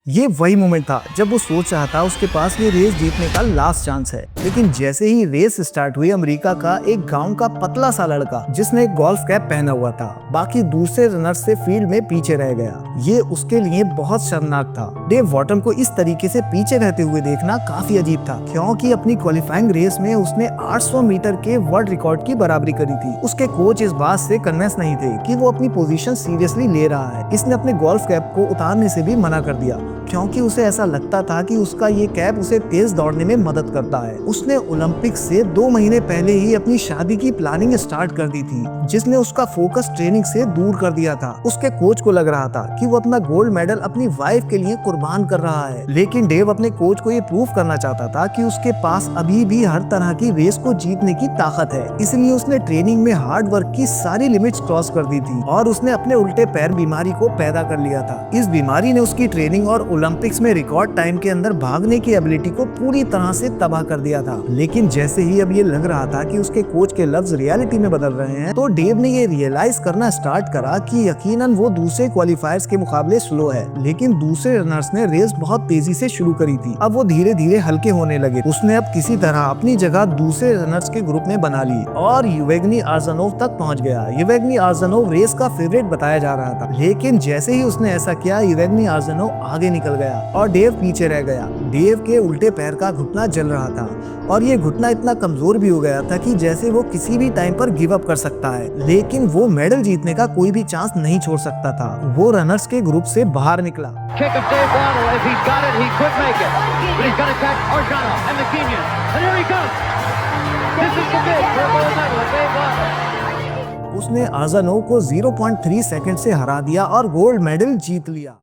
ये वही मोमेंट था जब वो सोच रहा था उसके पास ये रेस जीतने का लास्ट चांस है। लेकिन जैसे ही रेस स्टार्ट हुई, अमेरिका का एक गांव का पतला सा लड़का जिसने एक गोल्फ कैप पहना हुआ था, बाकी दूसरे रनर्स से फील्ड में पीछे रह गया। ये उसके लिए बहुत शर्मनाक था। डेव वॉर्टन को इस तरीके से पीछे रहते हुए देखना काफी अजीब था, क्योंकि अपनी क्वालिफाइंग रेस में उसने 800 मीटर के वर्ल्ड रिकॉर्ड की बराबरी करी थी। उसके कोच इस बात से कन्विंस नहीं थे कि वो अपनी पोजीशन सीरियसली ले रहा है। इसने अपने गोल्फ कैप को उतारने से भी मना कर दिया, क्योंकि उसे ऐसा लगता था कि उसका ये कैप उसे तेज दौड़ने में मदद करता है। उसने ओलंपिक्स से 2 महीने पहले ही अपनी शादी की प्लानिंग स्टार्ट कर दी थी, जिसने उसका फोकस ट्रेनिंग से दूर कर दिया था। उसके कोच को लग रहा था कि वो अपना गोल्ड मेडल अपनी वाइफ के लिए कुर्बान कर रहा है, लेकिन डेव अपने कोच को ये प्रूव करना चाहता था कि उसके पास अभी भी हर तरह की रेस को जीतने की ताकत है। इसलिए उसने ट्रेनिंग में हार्ड वर्क की सारी लिमिट्स क्रॉस कर दी थी और उसने अपने उल्टे पैर बीमारी को पैदा कर लिया था। इस बीमारी ने उसकी ट्रेनिंग और ओलंपिक्स में रिकॉर्ड टाइम के अंदर भागने की एबिलिटी को पूरी तरह से तबाह कर दिया था। लेकिन जैसे ही अब ये लग रहा था कि उसके कोच के लफ्ज रियलिटी में बदल रहे हैं, तो डेव ने ये रियलाइज करना स्टार्ट करा कि यकीनन वो दूसरे क्वालिफायर्स के मुकाबले स्लो है। लेकिन दूसरे रनर्स ने रेस बहुत तेजी से शुरू करी थी। अब वो धीरे धीरे हल्के होने लगे। उसने अब किसी तरह अपनी जगह दूसरे रनर्स के ग्रुप में बना ली और युवेग्नी आर्ज़नोव तक पहुंच गया। युवेग्नी आर्ज़नोव रेस का फेवरेट बताया जा रहा था, लेकिन जैसे ही उसने ऐसा किया, युवेग्नी आर्ज़नोव आगे निकल गया और डेव पीछे रह गया। डेव के उल्टे पैर का घुटना जल रहा था और ये घुटना इतना कमजोर भी हो गया था कि जैसे वो किसी भी टाइम पर गिव अप कर सकता है। लेकिन वो मेडल जीतने का कोई भी चांस नहीं छोड़ सकता था। वो रनर्स के ग्रुप से बाहर निकला। उसने आर्ज़नोव को 0.3 सेकंड से हरा दिया और गोल्ड मेडल जीत लिया।